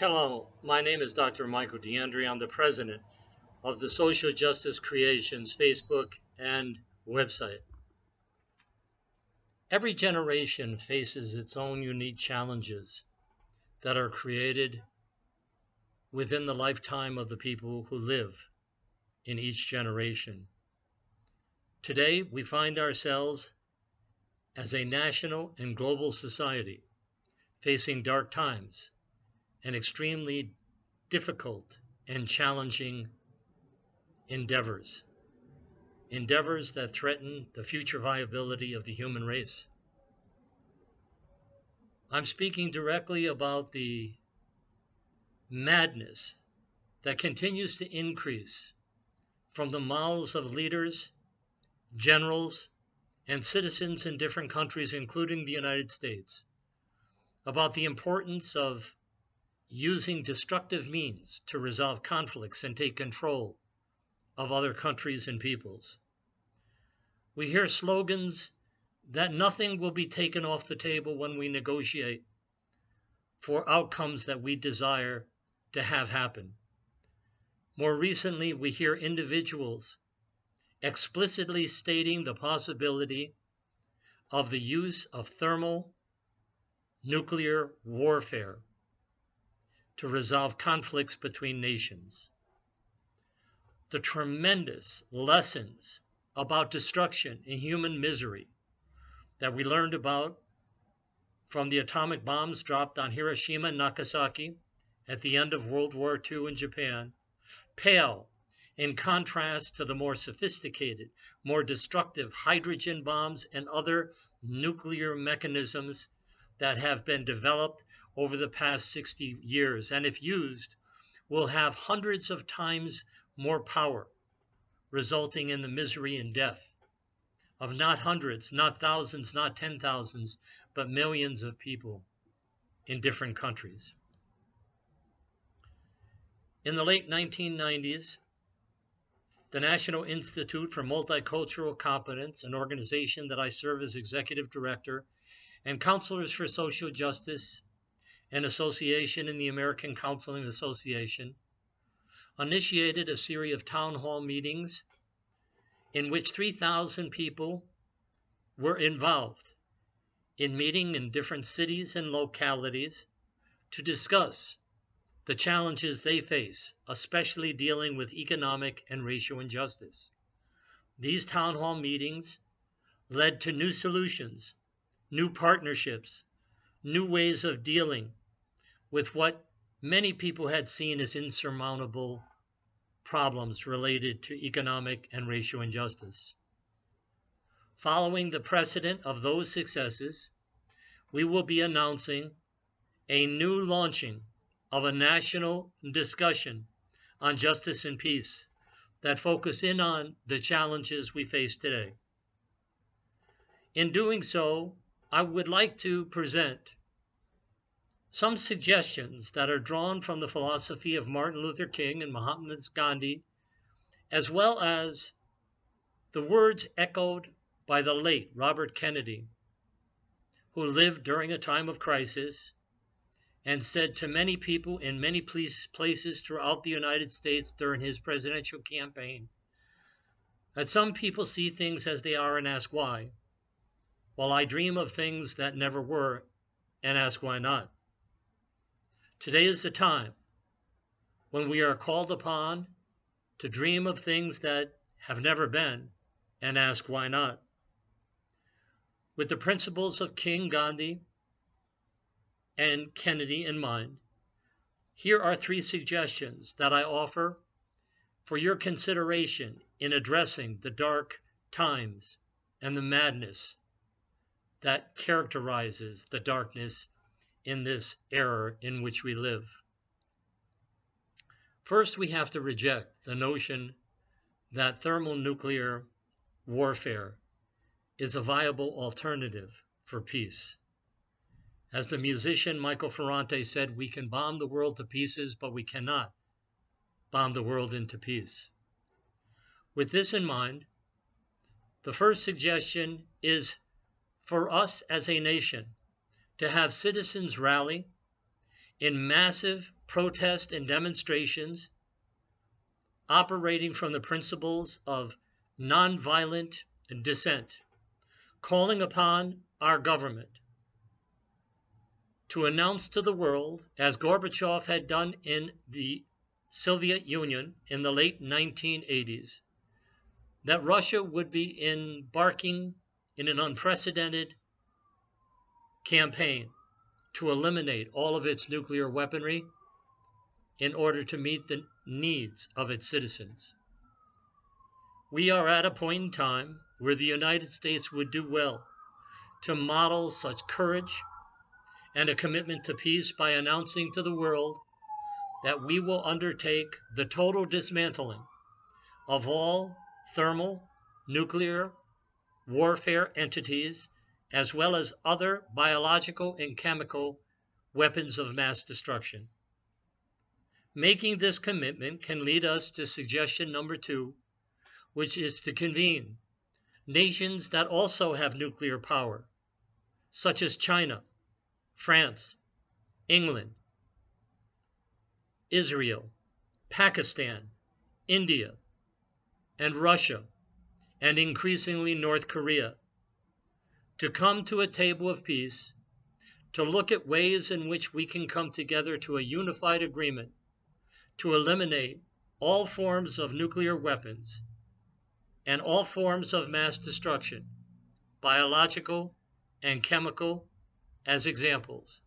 Hello, my name is Dr. Michael DeAndre. I'm the president of the Social Justice Creations Facebook and website. Every generation faces its own unique challenges that are created within the lifetime of the people who live in each generation. Today, we find ourselves as a national and global society facing dark times and extremely difficult and challenging endeavors that threaten the future viability of the human race. I'm speaking directly about the madness that continues to increase from the mouths of leaders, generals, and citizens in different countries, including the United States, about the importance of using destructive means to resolve conflicts and take control of other countries and peoples. We hear slogans that nothing will be taken off the table when we negotiate for outcomes that we desire to have happen. More recently, we hear individuals explicitly stating the possibility of the use of thermonuclear warfare to resolve conflicts between nations. The tremendous lessons about destruction and human misery that we learned about from the atomic bombs dropped on Hiroshima and Nagasaki at the end of World War II in Japan pale in contrast to the more sophisticated, more destructive hydrogen bombs and other nuclear mechanisms that have been developed over the past 60 years, and if used, will have hundreds of times more power, resulting in the misery and death of not hundreds, not thousands, not 10,000s, but millions of people in different countries. In the late 1990s, the National Institute for Multicultural Competence, an organization that I serve as executive director, and Counselors for Social Justice, an association in the American Counseling Association, initiated a series of town hall meetings in which 3,000 people were involved in meeting in different cities and localities to discuss the challenges they face, especially dealing with economic and racial injustice. These town hall meetings led to new solutions, new partnerships, new ways of dealing with what many people had seen as insurmountable problems related to economic and racial injustice. Following the precedent of those successes, we will be announcing a new launching of a national discussion on justice and peace that focus in on the challenges we face today. In doing so, I would like to present some suggestions that are drawn from the philosophy of Martin Luther King and Mahatma Gandhi, as well as the words echoed by the late Robert Kennedy, who lived during a time of crisis and said to many people in many places throughout the United States during his presidential campaign that some people see things as they are and ask why, while I dream of things that never were and ask why not. Today is the time when we are called upon to dream of things that have never been and ask why not. With the principles of King, Gandhi, and Kennedy in mind, here are 3 suggestions that I offer for your consideration in addressing the dark times and the madness that characterizes the darkness in this era in which we live. First, we have to reject the notion that thermonuclear warfare is a viable alternative for peace. As the musician Michael Ferrante said, we can bomb the world to pieces, but we cannot bomb the world into peace. With this in mind, the first suggestion is for us as a nation to have citizens rally in massive protest and demonstrations, operating from the principles of nonviolent dissent, calling upon our government to announce to the world, as Gorbachev had done in the Soviet Union in the late 1980s, that Russia would be embarking in an unprecedented campaign to eliminate all of its nuclear weaponry in order to meet the needs of its citizens. We are at a point in time where the United States would do well to model such courage and a commitment to peace by announcing to the world that we will undertake the total dismantling of all thermal, nuclear, warfare entities, as well as other biological and chemical weapons of mass destruction. Making this commitment can lead us to suggestion number 2, which is to convene nations that also have nuclear power, such as China, France, England, Israel, Pakistan, India, and Russia, and increasingly North Korea, to come to a table of peace, to look at ways in which we can come together to a unified agreement to eliminate all forms of nuclear weapons and all forms of mass destruction, biological and chemical as examples,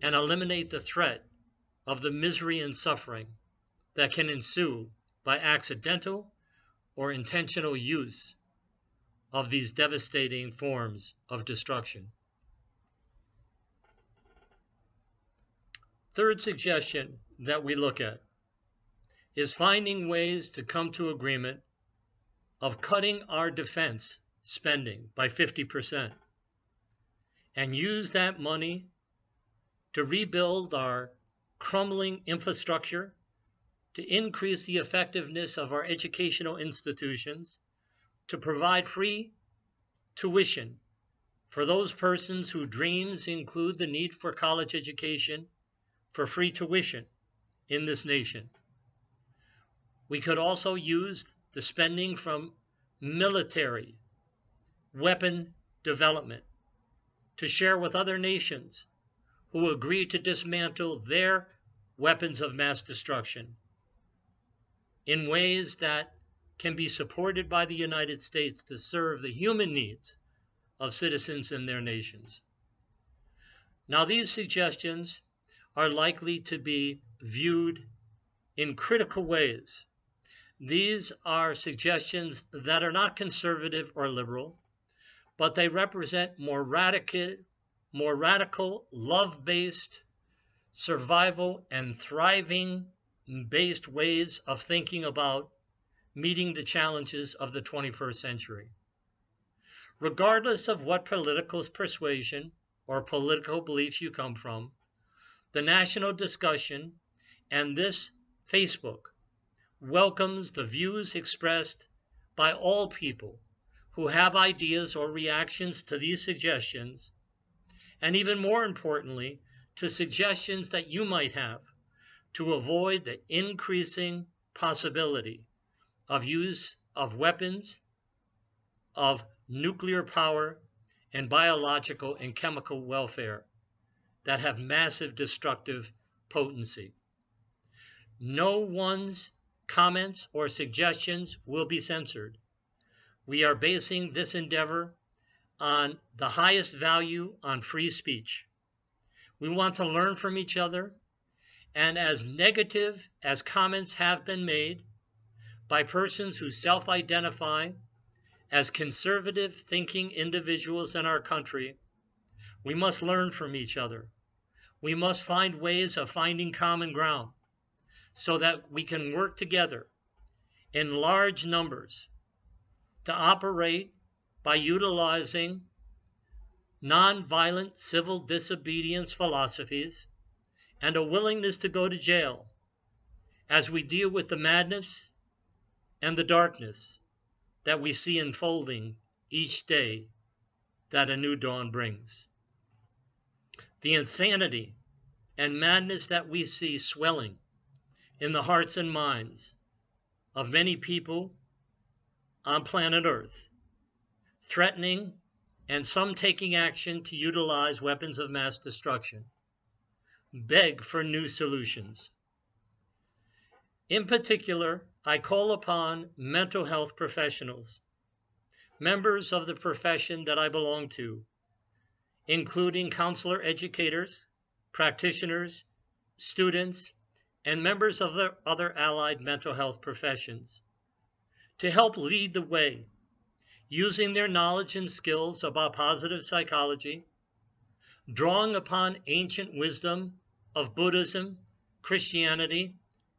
and eliminate the threat of the misery and suffering that can ensue by accidental or intentional use of these devastating forms of destruction. Third suggestion that we look at is finding ways to come to agreement of cutting our defense spending by 50% and use that money to rebuild our crumbling infrastructure, to increase the effectiveness of our educational institutions, to provide free tuition for those persons whose dreams include the need for college education, for free tuition in this nation. We could also use the spending from military weapon development to share with other nations who agree to dismantle their weapons of mass destruction in ways that can be supported by the United States to serve the human needs of citizens in their nations. Now, these suggestions are likely to be viewed in critical ways. These are suggestions that are not conservative or liberal, but they represent more radical, love-based, survival and thriving-based ways of thinking about meeting the challenges of the 21st century. Regardless of what political persuasion or political beliefs you come from, the national discussion and this Facebook welcomes the views expressed by all people who have ideas or reactions to these suggestions, and even more importantly, to suggestions that you might have to avoid the increasing possibility of use of weapons of nuclear power and biological and chemical welfare that have massive destructive potency. No one's comments or suggestions will be censored. We are basing this endeavor on the highest value on free speech. We want to learn from each other, and as negative as comments have been made by persons who self-identify as conservative thinking individuals in our country, we must learn from each other. We must find ways of finding common ground so that we can work together in large numbers to operate by utilizing nonviolent civil disobedience philosophies and a willingness to go to jail as we deal with the madness and the darkness that we see unfolding each day that a new dawn brings. The insanity and madness that we see swelling in the hearts and minds of many people on planet Earth, threatening and some taking action to utilize weapons of mass destruction, beg for new solutions. In particular, I call upon mental health professionals, members of the profession that I belong to, including counselor educators, practitioners, students, and members of the other allied mental health professions, to help lead the way, using their knowledge and skills about positive psychology, drawing upon ancient wisdom of Buddhism, Christianity,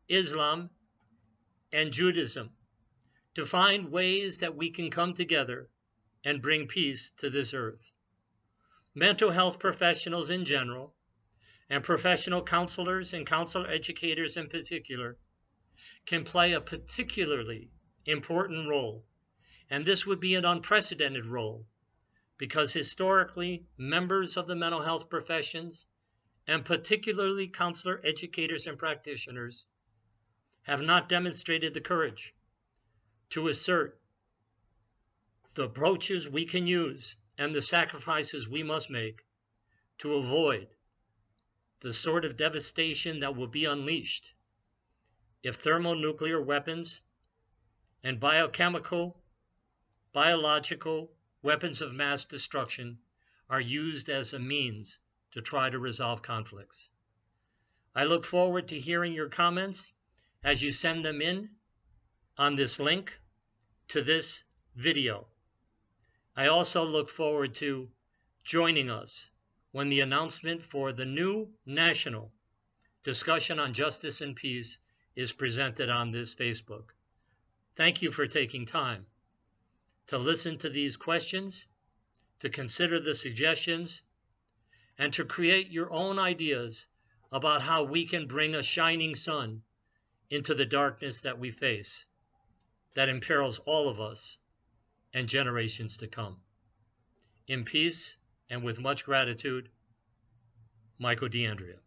Islam, and Judaism, to find ways that we can come together and bring peace to this earth. Mental health professionals in general, and professional counselors and counselor educators in particular, can play a particularly important role, and this would be an unprecedented role, because historically, members of the mental health professions, and particularly counselor educators and practitioners, have not demonstrated the courage to assert the approaches we can use and the sacrifices we must make to avoid the sort of devastation that will be unleashed if thermonuclear weapons and biochemical, biological weapons of mass destruction are used as a means to try to resolve conflicts. I look forward to hearing your comments as you send them in on this link to this video. I also look forward to joining us when the announcement for the new national discussion on justice and peace is presented on this Facebook. Thank you for taking time to listen to these questions, to consider the suggestions, and to create your own ideas about how we can bring a shining sun into the darkness that we face, that imperils all of us and generations to come. In peace and with much gratitude, Michael D'Andrea.